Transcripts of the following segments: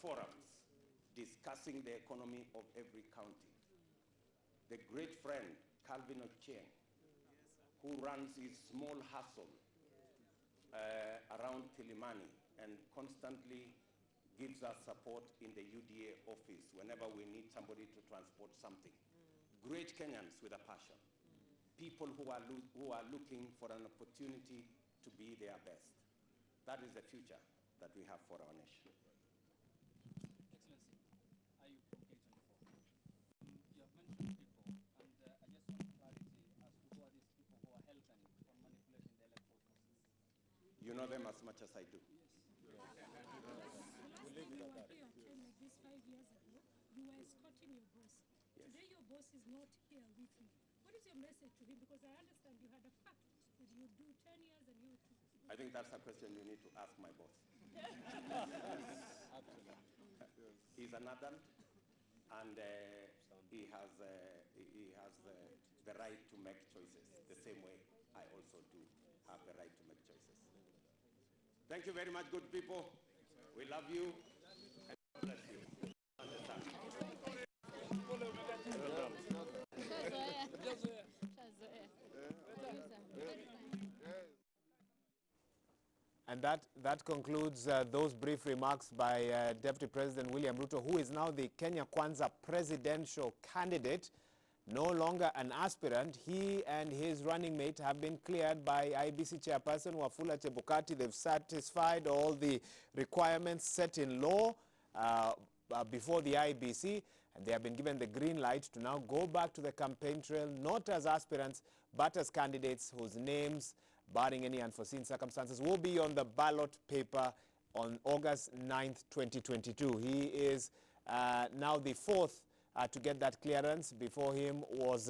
forums discussing the economy of every county. The great friend, Calvin Ochieng, who runs his small hustle around Kilimani and constantly gives us support in the UDA office whenever we need somebody to transport something. Great Kenyans with a passion. People who are looking for an opportunity to be their best. That is the future that we have for our nation. Excellency, are you from K24? You have mentioned people, and I just want clarity as to who are these people who are helping on manipulating the electoral process. You know them as much as I do. Yes. Last time you were here, like this 5 years ago, you were escorting your boss. Yes. Today your boss is not here with you. What is your message to him? Because I understand you had a pact that you do 10 years and you... I think that's a question you need to ask my boss. He's an adult, and he has the right to make choices, the same way I also do have the right to make choices. Thank you very much, good people. We love you, and God bless you. And that concludes those brief remarks by Deputy President William Ruto, who is now the Kenya Kwanza presidential candidate, no longer an aspirant. He and his running mate have been cleared by IEBC chairperson Wafula Chebukati. They've satisfied all the requirements set in law before the IEBC, and they have been given the green light to now go back to the campaign trail, not as aspirants, but as candidates whose names, barring any unforeseen circumstances, will be on the ballot paper on August 9th, 2022. He is now the fourth to get that clearance. Before him was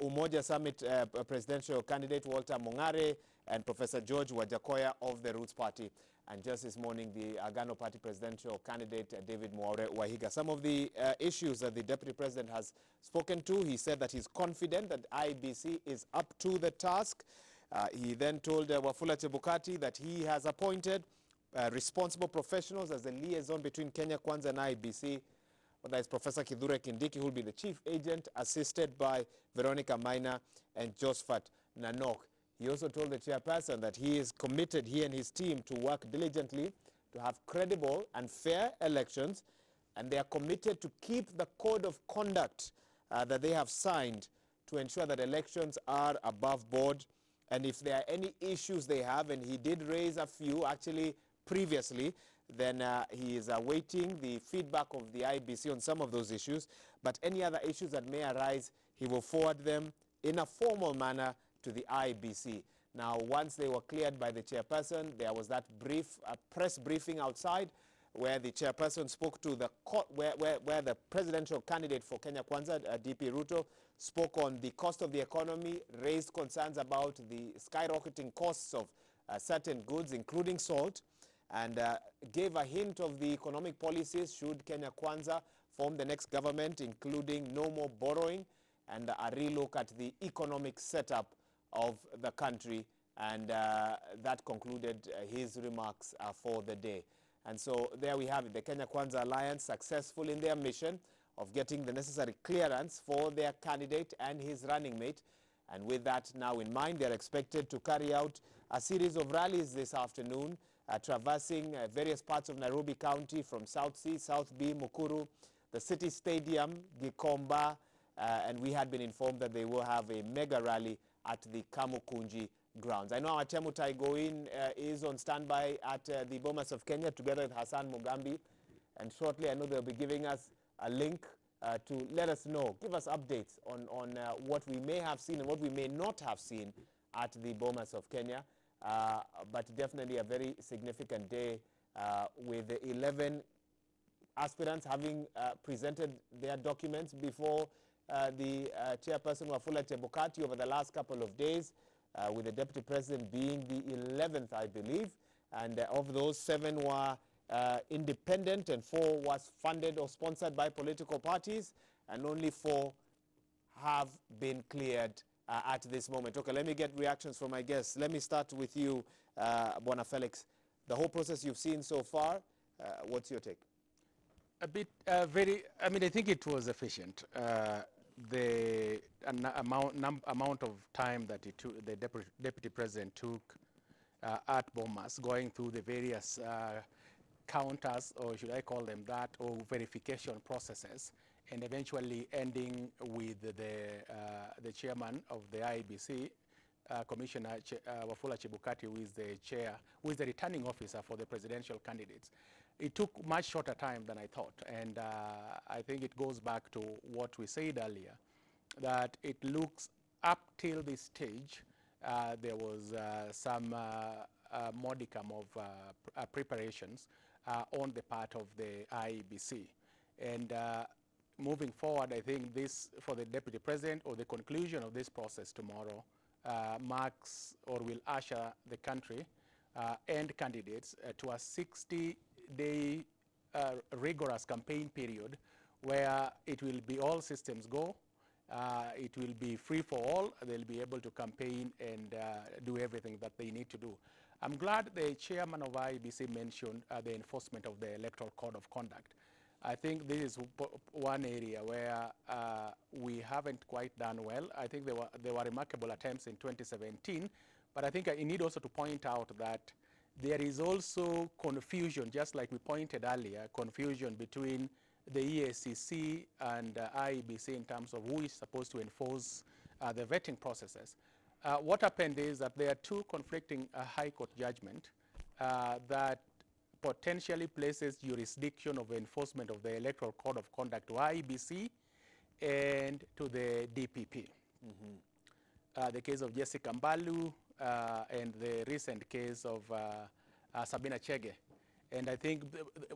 Umoja Summit presidential candidate Walter Mongare and Professor George Wajakoya of the Roots Party. And just this morning, the Agano Party presidential candidate David Mwaure Wahiga. Some of the issues that the Deputy President has spoken to, he said that he's confident that IEBC is up to the task. He then told Wafula Chebukati that he has appointed responsible professionals as the liaison between Kenya Kwanza and IEBC. That is Professor Kithure Kindiki, who will be the chief agent, assisted by Veronica Maina and Josephat Nanok. He also told the chairperson that he is committed, he and his team, to work diligently to have credible and fair elections, and they are committed to keep the code of conduct that they have signed to ensure that elections are above board. And if there are any issues they have, and he did raise a few actually previously, then he is awaiting the feedback of the IEBC on some of those issues. But any other issues that may arise, he will forward them in a formal manner to the IEBC. Now, once they were cleared by the chairperson, there was that brief press briefing outside where the chairperson spoke to the where the presidential candidate for Kenya Kwanza, DP Ruto, spoke on the cost of the economy, raised concerns about the skyrocketing costs of certain goods, including salt, and gave a hint of the economic policies should Kenya Kwanza form the next government, including no more borrowing and a relook at the economic setup of the country. And that concluded his remarks for the day. And so there we have it, the Kenya Kwanza Alliance successful in their mission of getting the necessary clearance for their candidate and his running mate. And with that now in mind, they're expected to carry out a series of rallies this afternoon, traversing various parts of Nairobi County from South C, South B, Mukuru, the City Stadium, Gikomba, and we had been informed that they will have a mega rally at the Kamukunji grounds. I know our Temu Taigoin is on standby at the Bomas of Kenya together with Hassan Mugambi, and shortly I know they'll be giving us a link to let us know, give us updates on what we may have seen and what we may not have seen at the Bomas of Kenya. But definitely a very significant day with 11 aspirants having presented their documents before the chairperson Wafula Chebukati over the last couple of days, with the Deputy President being the 11th, I believe. And of those, 7 were independent and 4 was funded or sponsored by political parties, and only 4 have been cleared at this moment. Okay, let me get reactions from my guests. Let me start with you, Bwana Felix. The whole process you've seen so far, what's your take? A bit, I mean, I think it was efficient. The amount of time that the deputy president took at Bomas, going through the various counters, or should I call them that, or verification processes, and eventually ending with the chairman of the IEBC, Commissioner Wafula Chebukati, who is the chair, who is the returning officer for the presidential candidates. It took much shorter time than I thought, and I think it goes back to what we said earlier, that it looks up till this stage, there was some modicum of preparations on the part of the IEBC. And moving forward, I think this, for the deputy president, or the conclusion of this process tomorrow, marks or will usher the country and candidates to a 60-day rigorous campaign period where it will be all systems go. It will be free for all. They'll be able to campaign and do everything that they need to do. I'm glad the chairman of IEBC mentioned the enforcement of the Electoral Code of Conduct. I think this is one area where we haven't quite done well. I think there were remarkable attempts in 2017, but I think I need also to point out that there is also confusion, just like we pointed earlier, confusion between the EACC and IEBC in terms of who is supposed to enforce the vetting processes. What happened is that there are two conflicting High Court judgments that potentially places jurisdiction of enforcement of the Electoral Code of Conduct to IEBC and to the DPP. The case of Jessica Mbalu and the recent case of Sabina Chege. And I think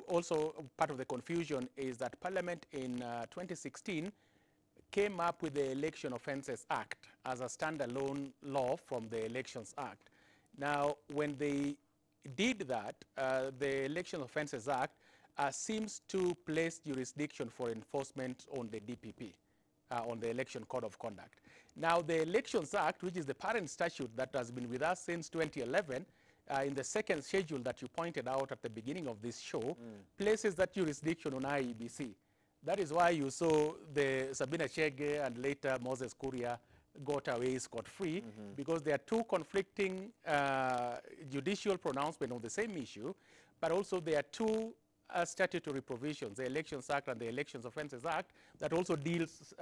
also part of the confusion is that Parliament in 2016 came up with the Election Offences Act as a standalone law from the Elections Act. Now, when they did that, the Election Offences Act seems to place jurisdiction for enforcement on the DPP, on the Election Code of Conduct. Now, the Elections Act, which is the parent statute that has been with us since 2011, in the second schedule that you pointed out at the beginning of this show, places that jurisdiction on IEBC. That is why you saw the Sabina Chege and later Moses Kuria got away scot-free, because there are two conflicting judicial pronouncements on the same issue, but also there are two statutory provisions, the Elections Act and the Elections Offences Act, that also deals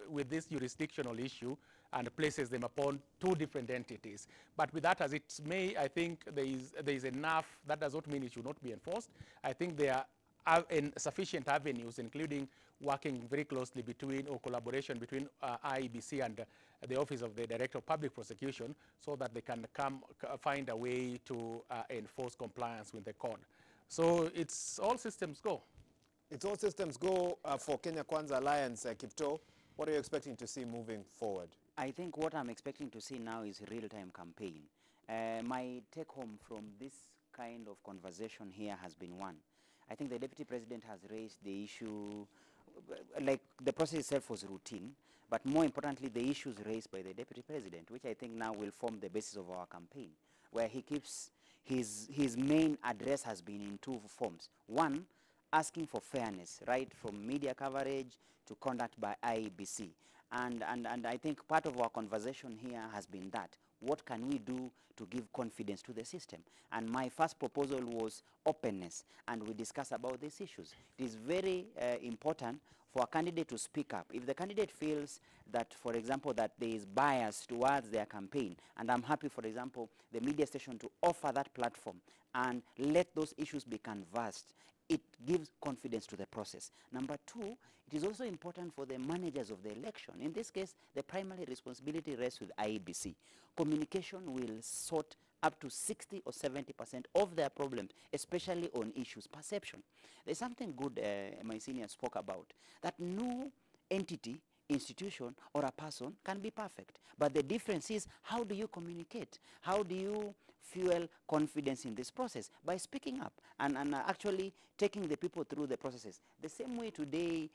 with this jurisdictional issue and places them upon two different entities. But with that as it may, I think there is enough. That does not mean it should not be enforced. I think there are sufficient avenues, including working very closely between, or collaboration between IEBC and the Office of the Director of Public Prosecution, so that they can find a way to enforce compliance with the code. So it's all systems go. It's all systems go for Kenya Kwanza Alliance, Kipto. What are you expecting to see moving forward? I think what I'm expecting to see now is a real-time campaign. My take-home from this kind of conversation here has been one. I think the Deputy President has raised the issue, like the process itself was routine, but more importantly, the issues raised by the Deputy President, which I think now will form the basis of our campaign, where he keeps his main address has been in two forms. One, asking for fairness, right, from media coverage to conduct by IEBC. And I think part of our conversation here has been that. What can we do to give confidence to the system? And my first proposal was openness, and we discussed about these issues. It is very important for a candidate to speak up. If the candidate feels that, for example, that there is bias towards their campaign, and I'm happy, for example, the media station to offer that platform and let those issues be canvassed, it gives confidence to the process. Number two, it is also important for the managers of the election. In this case, the primary responsibility rests with IEBC. Communication will sort up to 60 or 70% of their problems, especially on issues perception. There's something good my senior spoke about, that no entity, institution, or a person can be perfect. But the difference is, how do you communicate? How do you fuel confidence in this process? By speaking up and actually taking the people through the processes. The same way today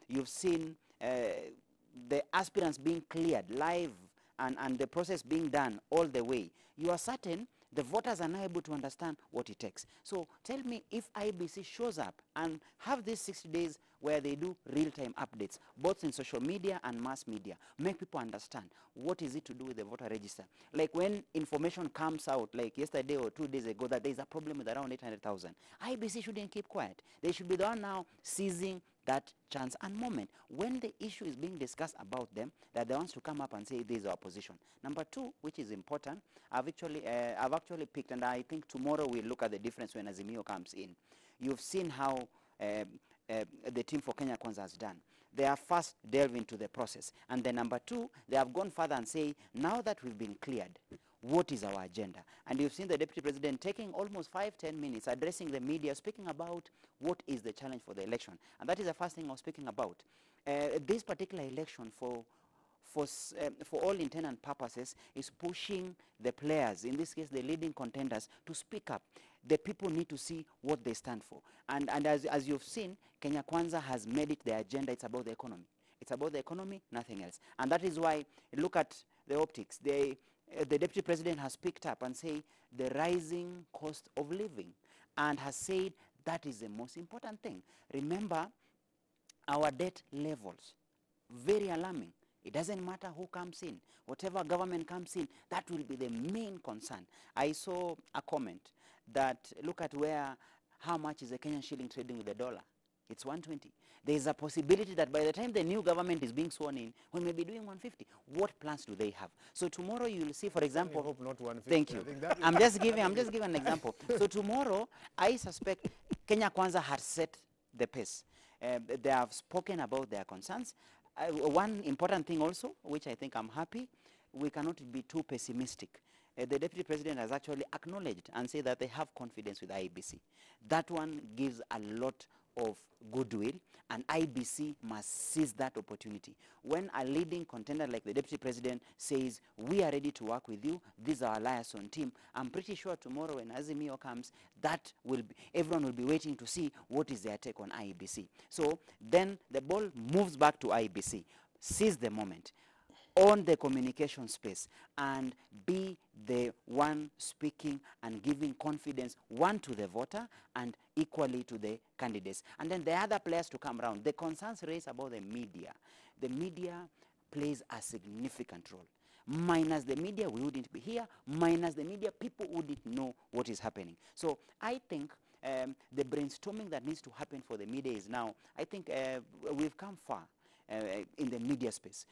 you've seen the aspirants being cleared live and the process being done all the way. You are certain The voters are now able to understand what it takes. So tell me, if IEBC shows up and have these 60 days where they do real-time updates, both in social media and mass media, make people understand what is it to do with the voter register. Like when information comes out, like yesterday or 2 days ago, that there is a problem with around 800,000, IEBC shouldn't keep quiet. They should be the one now seizing that chance and moment. When the issue is being discussed about them, they're the ones to come up and say, this is our position. Number two, which is important, I've actually picked, and I think tomorrow we'll look at the difference when Azimio comes in. You've seen how the team for Kenya Kwanza has done. They have first delved into the process. And then number two, they have gone further and say, now that we've been cleared, what is our agenda? And you've seen the Deputy President taking almost 5-10 minutes, addressing the media, speaking about what is the challenge for the election. And that is the first thing I was speaking about. This particular election, for all intent and purposes, is pushing the players, in this case the leading contenders, to speak up. The people need to see what they stand for. And as you've seen, Kenya Kwanza has made it their agenda. It's about the economy. It's about the economy, nothing else. And that is why, look at the optics. The Deputy President has picked up and say the rising cost of living, and has said that is the most important thing. Remember, our debt levels, very alarming. It doesn't matter who comes in. Whatever government comes in, that will be the main concern. I saw a comment that, look at how much is the Kenyan shilling trading with the dollar. It's 120. There is a possibility that by the time the new government is being sworn in, we may be doing 150. What plans do they have? So tomorrow you will see, for example. I hope not 150. Thank you. I'm just giving an example. So tomorrow, I suspect Kenya Kwanza has set the pace. They have spoken about their concerns. One important thing also, which I think I'm happy, we cannot be too pessimistic. The Deputy President has actually acknowledged and said that they have confidence with IEBC. That one gives a lot of goodwill, and IEBC must seize that opportunity. When a leading contender like the Deputy President says, we are ready to work with you, this is our liaison team, I'm pretty sure tomorrow when Azimio comes, everyone will be waiting to see what is their take on IEBC. So then the ball moves back to IEBC. Seize the moment, own the communication space, and be the one speaking and giving confidence, one to the voter and equally to the candidates. And then the other players to come around. The concerns raised about the media plays a significant role. Minus the media, we wouldn't be here. Minus the media, people wouldn't know what is happening. So I think the brainstorming that needs to happen for the media is now, I think we've come far in the media space.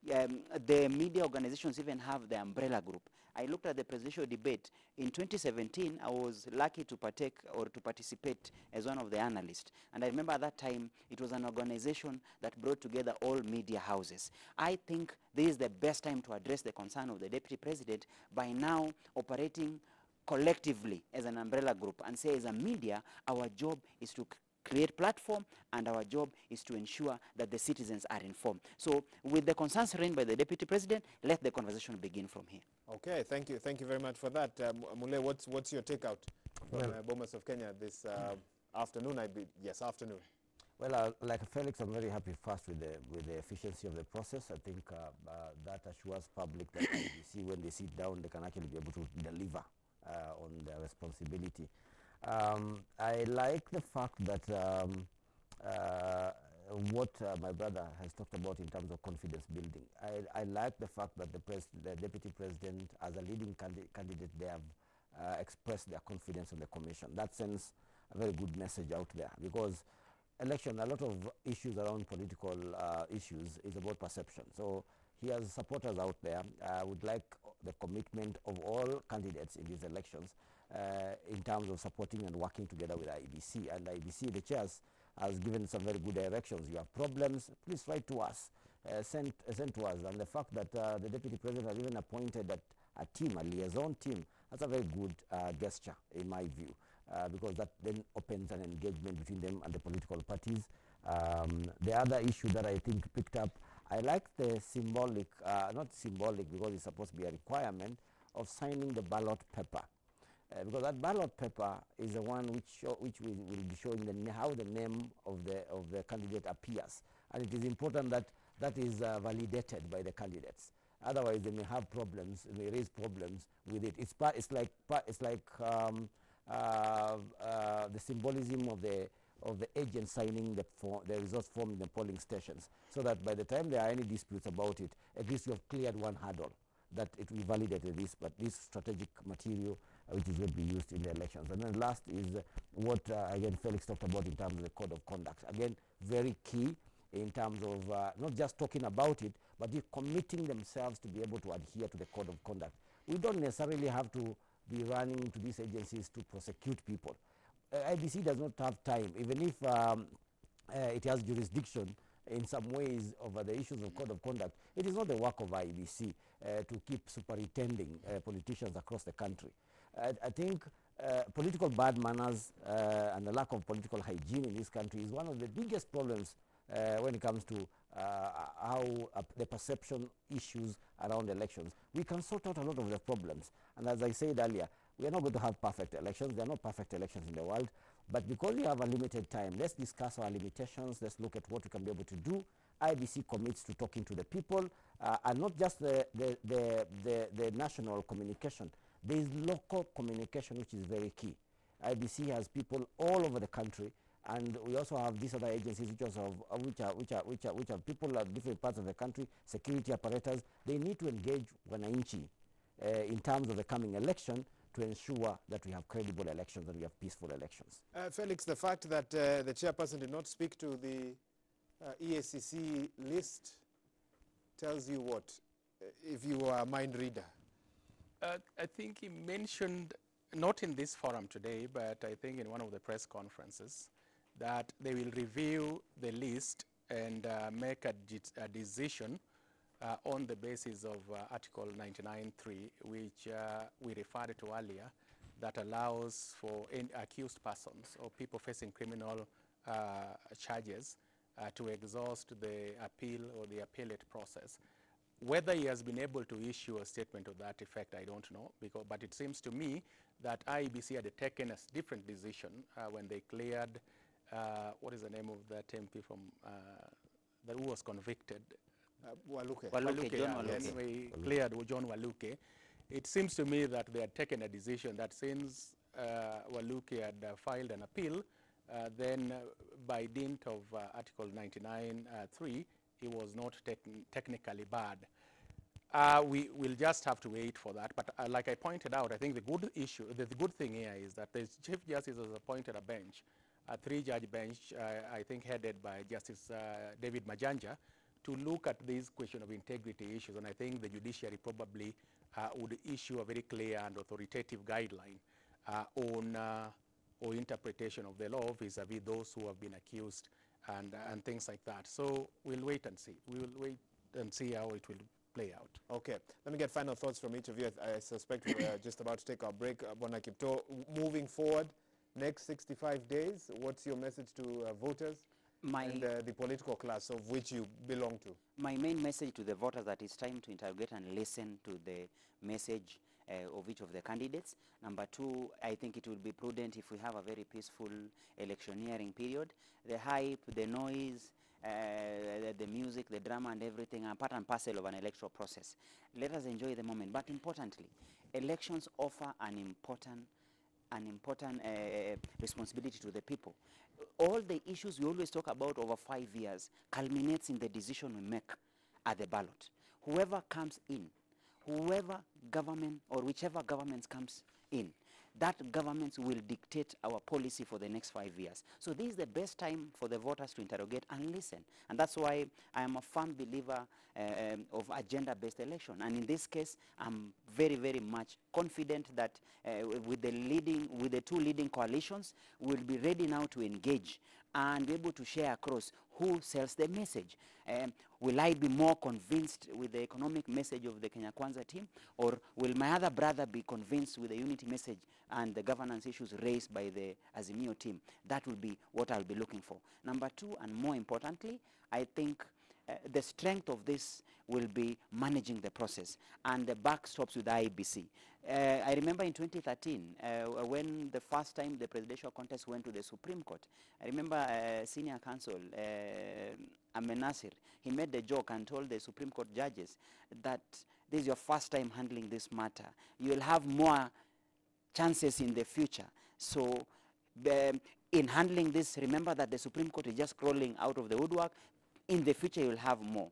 The media organizations even have the umbrella group. I looked at the presidential debate. In 2017, I was lucky to partake or to participate as one of the analysts. And I remember at that time, it was an organization that brought together all media houses. I think this is the best time to address the concern of the Deputy President by now operating collectively as an umbrella group and say, as a media, our job is to create platform, and our job is to ensure that the citizens are informed. So with the concerns raised by the Deputy President, let the conversation begin from here. Okay, thank you. Thank you very much for that. Mule, what's your takeout from Bomas of Kenya this afternoon? Afternoon. Well, like Felix, I'm very happy first with the efficiency of the process. I think that assures public that IEBC, when they sit down, they can actually be able to deliver on their responsibility. I like the fact that what my brother has talked about in terms of confidence building. I like the fact that the Deputy President, as a leading candidate, they have expressed their confidence in the commission. That sends a very good message out there, because election, a lot of issues around political issues is about perception. So he has supporters out there. I would like the commitment of all candidates in these elections in terms of supporting and working together with IEBC. And IEBC, the chairs, has given some very good directions. You have problems, please write to us, send to us. And the fact that the Deputy President has even appointed a team, a liaison team, that's a very good gesture in my view, because that then opens an engagement between them and the political parties. The other issue that I think picked up, I like the symbolic, not symbolic because it's supposed to be a requirement, of signing the ballot paper. Because that ballot paper is the one which will be showing how the name of the candidate appears. And it is important that that is validated by the candidates. Otherwise, they may have problems. They may raise problems with it. It's like the symbolism of the agent signing the results form in the polling stations, so that by the time there are any disputes about it, at least you have cleared one hurdle, that it will validate this, but this strategic material which is going to be used in the elections. And then last is what, again, Felix talked about in terms of the code of conduct. Again, very key in terms of not just talking about it, but committing themselves to be able to adhere to the code of conduct. We don't necessarily have to be running to these agencies to prosecute people. IEBC does not have time, even if it has jurisdiction in some ways over the issues of code of conduct. It is not the work of IEBC to keep superintending politicians across the country. I think political bad manners and the lack of political hygiene in this country is one of the biggest problems when it comes to how the perception issues around elections. We can sort out a lot of the problems. And as I said earlier, we are not going to have perfect elections. There are no perfect elections in the world. But because we have a limited time, let's discuss our limitations. Let's look at what we can be able to do. IEBC commits to talking to the people, and not just the national communication. There is local communication, which is very key. IEBC has people all over the country, and we also have these other agencies which are people at different parts of the country, security apparatus. They need to engage wananchi in terms of the coming election to ensure that we have credible elections and we have peaceful elections. Felix, the fact that the chairperson did not speak to the EACC list tells you what, if you are a mind reader? I think he mentioned, not in this forum today, but I think in one of the press conferences, that they will review the list and make a decision on the basis of Article 99.3, which we referred to earlier, that allows for any accused persons or people facing criminal charges to exhaust the appeal or the appellate process. Whether he has been able to issue a statement of that effect, I don't know, but it seems to me that IEBC had taken a different decision when they cleared, what is the name of that MP from, who was convicted? Waluke, John Waluke. Yes, we cleared John Waluke. It seems to me that they had taken a decision that since Waluke had filed an appeal, then by dint of Article 99.3, he was not technically barred. We will just have to wait for that. But like I pointed out, I think the good thing here is that the Chief Justice has appointed a bench, a 3-judge bench, I think headed by Justice David Majanja, to look at this question of integrity issues. And I think the judiciary probably would issue a very clear and authoritative guideline on or interpretation of the law vis-a-vis those who have been accused and things like that. So we'll wait and see. We will wait and see how it will play out. Okay. Let me get final thoughts from each of you. I suspect we're just about to take our break. Bwana Kipto, moving forward, next 65 days, what's your message to voters and the political class of which you belong to? My main message to the voters that it's time to interrogate and listen to the message of each of the candidates. Number 2, I think it will be prudent if we have a very peaceful electioneering period. The hype, the noise, the music, the drama and everything are part and parcel of an electoral process. Let us enjoy the moment. But importantly, elections offer an important responsibility to the people. All the issues we always talk about over 5 years culminates in the decision we make at the ballot. Whoever comes in, whoever government or whichever government comes in, that government will dictate our policy for the next 5 years. So this is the best time for the voters to interrogate and listen. And that's why I am a firm believer of agenda-based election. And in this case, I'm very, very much confident that with the 2 leading coalitions, we'll be ready now to engage and be able to share across who sells the message. Will I be more convinced with the economic message of the Kenya Kwanza team, or will my other brother be convinced with the unity message and the governance issues raised by the Azimio team? That will be what I'll be looking for. Number 2, and more importantly, I think the strength of this will be managing the process, and the buck stops with IEBC. I remember in 2013, when the first time the presidential contest went to the Supreme Court, I remember senior counsel, Amenasir, he made the joke and told the Supreme Court judges that this is your first time handling this matter. You will have more chances in the future. So in handling this, remember that the Supreme Court is just crawling out of the woodwork. In the future, you'll have more.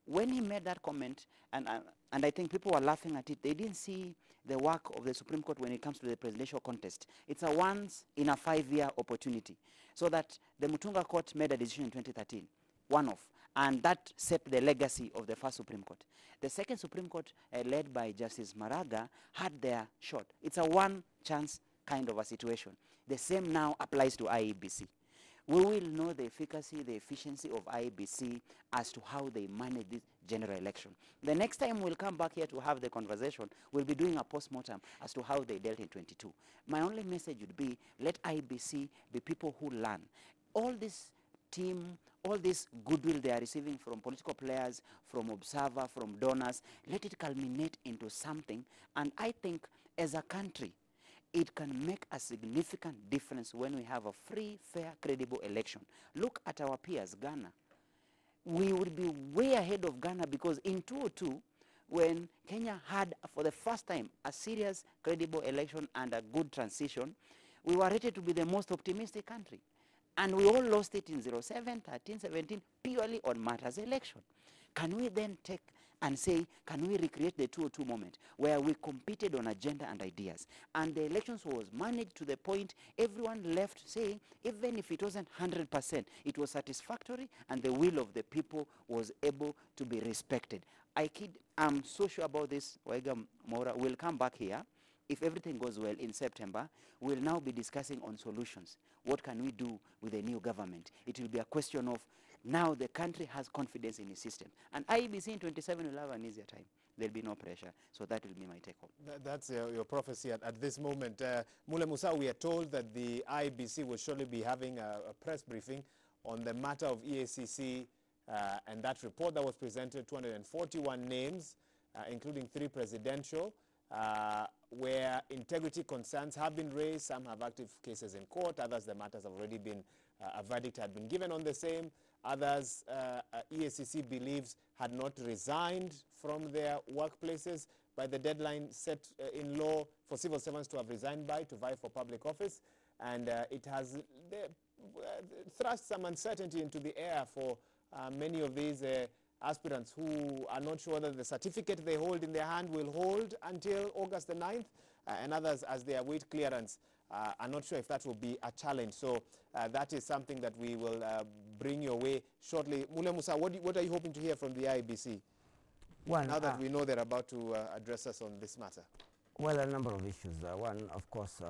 When he made that comment, and I think people were laughing at it, they didn't see the work of the Supreme Court when it comes to the presidential contest. It's a once in a 5-year opportunity. So that the Mutunga Court made a decision in 2013, one-off, and that set the legacy of the first Supreme Court. The second Supreme Court, led by Justice Maraga, had their shot. It's a one-chance kind of a situation. The same now applies to IEBC. We will know the efficacy, the efficiency of IEBC as to how they manage this general election. The next time we'll come back here to have the conversation, we'll be doing a post-mortem as to how they dealt in 22. My only message would be, let IEBC be people who learn. All this team, all this goodwill they are receiving from political players, from observer, from donors, let it culminate into something. And I think as a country, it can make a significant difference when we have a free, fair, credible election. Look at our peers, Ghana. We would be way ahead of Ghana because in 2002, when Kenya had, for the first time, a serious, credible election and a good transition, we were rated to be the most optimistic country. And we all lost it in 07, 13, 17, purely on matters election. Can we then take and say, can we recreate the 2002 moment where we competed on agenda and ideas? And the elections was managed to the point everyone left saying, even if it wasn't 100%, it was satisfactory and the will of the people was able to be respected. I'm so sure about this, Waiga Mora. We'll come back here. If everything goes well in September, we'll now be discussing on solutions. What can we do with the new government? It will be a question of now the country has confidence in its system. And IEBC in 27 will have an easier time. There'll be no pressure. So that will be my take home. That's your prophecy at this moment. Mule Musa, we are told that the IEBC will surely be having a press briefing on the matter of EACC and that report that was presented, 241 names, including 3 presidential, where integrity concerns have been raised. Some have active cases in court. Others, the matters have already been, a verdict had been given on the same. Others, EACC believes, had not resigned from their workplaces by the deadline set in law for civil servants to have resigned by to vie for public office. And it has thrust some uncertainty into the air for many of these aspirants who are not sure that the certificate they hold in their hand will hold until August the 9th, and others, as they await clearance, are not sure if that will be a challenge. So that is something that we will bring your way shortly. Mule Musa, what are you hoping to hear from the IEBC now that we know they're about to address us on this matter? Well, a number of issues. One, of course,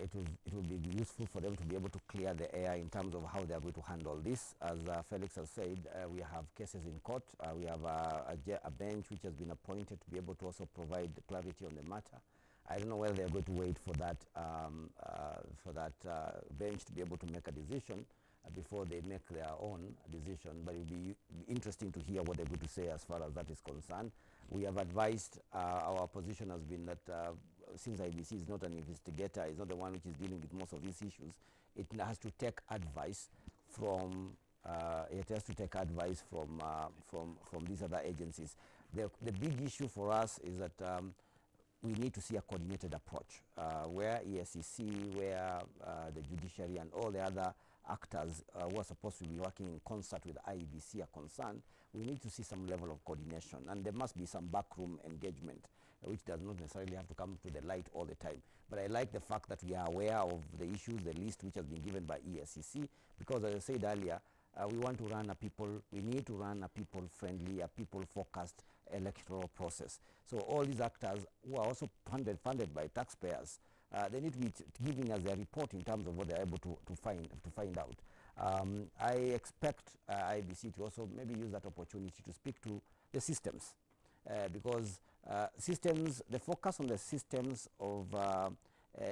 it will be useful for them to be able to clear the air in terms of how they are going to handle this. As Felix has said, we have cases in court. We have a bench which has been appointed to be able to also provide clarity on the matter. I don't know whether they're going to wait for that bench to be able to make a decision before they make their own decision, but it will be interesting to hear what they're going to say as far as that is concerned. We have advised, our position has been that since IEBC is not an investigator, is not the one which is dealing with most of these issues, it has to take advice from these other agencies. The big issue for us is that we need to see a coordinated approach where EACC, where the judiciary and all the other actors who are supposed to be working in concert with IEBC are concerned. We need to see some level of coordination, and there must be some backroom engagement, which does not necessarily have to come to the light all the time. But I like the fact that we are aware of the issues, the list which has been given by EACC, because as I said earlier, we want to run we need to run a people-friendly, a people-focused electoral process. So all these actors who are also funded by taxpayers, they need to be giving us their report in terms of what they're able to find out. I expect IEBC to also maybe use that opportunity to speak to the systems, because the focus on the systems of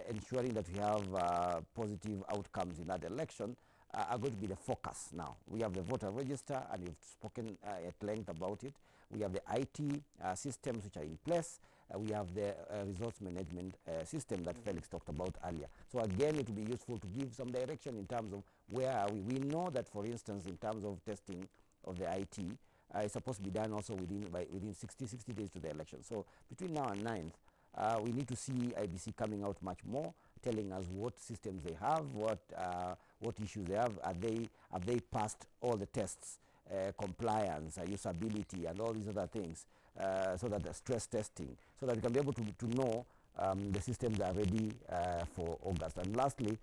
ensuring that we have positive outcomes in that election are going to be the focus now. We have the voter register, and you've spoken at length about it. We have the IT systems which are in place. We have the resource management system that Felix talked about earlier. So again, it will be useful to give some direction in terms of where are we. We know that, for instance, in terms of testing of the IT, it's supposed to be done also within 60 days to the election. So between now and 9th, we need to see IEBC coming out much more, telling us what systems they have, what issues they have. Have they passed all the tests, compliance, usability, and all these other things, so that the stress testing, so that we can be able to know the systems are ready for August. And lastly,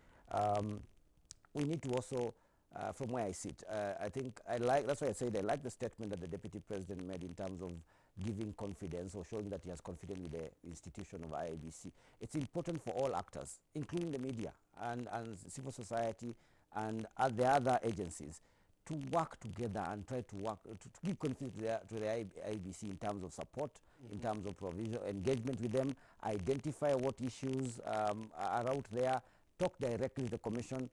we need to also, from where I sit, I think that's why I said I like the statement that the Deputy President made in terms of giving confidence or showing that he has confidence with the institution of IEBC. It's important for all actors, including the media and civil society and the other agencies, to work together and try to work to give confidence to the IEBC in terms of support, in terms of provision, engagement with them, identify what issues are out there, talk directly to the Commission.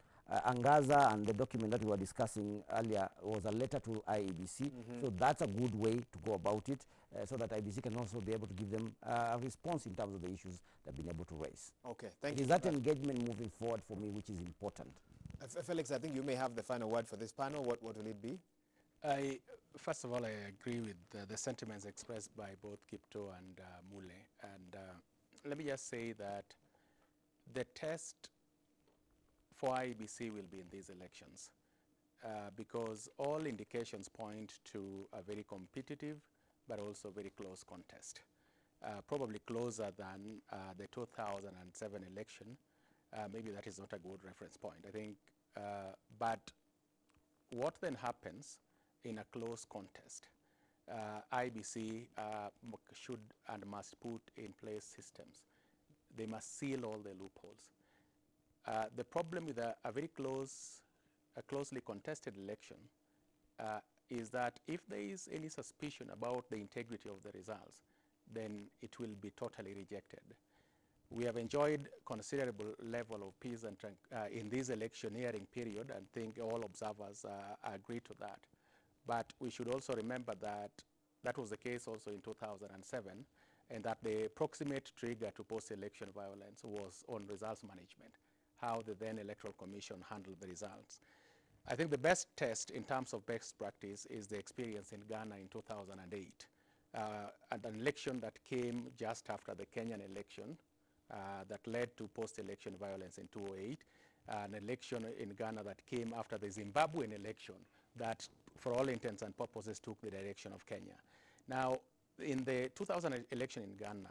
Angaza and the document that we were discussing earlier was a letter to IEBC. So that's a good way to go about it, so that IEBC can also be able to give them a response in terms of the issues they've been able to raise. Okay, thank you. It is that engagement moving forward for me which is important. Felix, I think you may have the final word for this panel. What will it be? First of all, I agree with the sentiments expressed by both Kipto and Mule. And let me just say that the test for IEBC will be in these elections, because all indications point to a very competitive but also very close contest, probably closer than the 2007 election. Maybe that is not a good reference point, I think. But what then happens in a close contest? IEBC should and must put in place systems. They must seal all the loopholes. The problem with a very closely contested election is that if there is any suspicion about the integrity of the results, then it will be totally rejected. We have enjoyed considerable level of peace and in this electioneering period, and I think all observers agree to that. But we should also remember that that was the case also in 2007, and that the proximate trigger to post-election violence was on results management, how the then Electoral Commission handled the results. I think the best test in terms of best practice is the experience in Ghana in 2008, and an election that came just after the Kenyan election that led to post-election violence in 2008, an election in Ghana that came after the Zimbabwean election that, for all intents and purposes, took the direction of Kenya. Now, in the 2000 election in Ghana,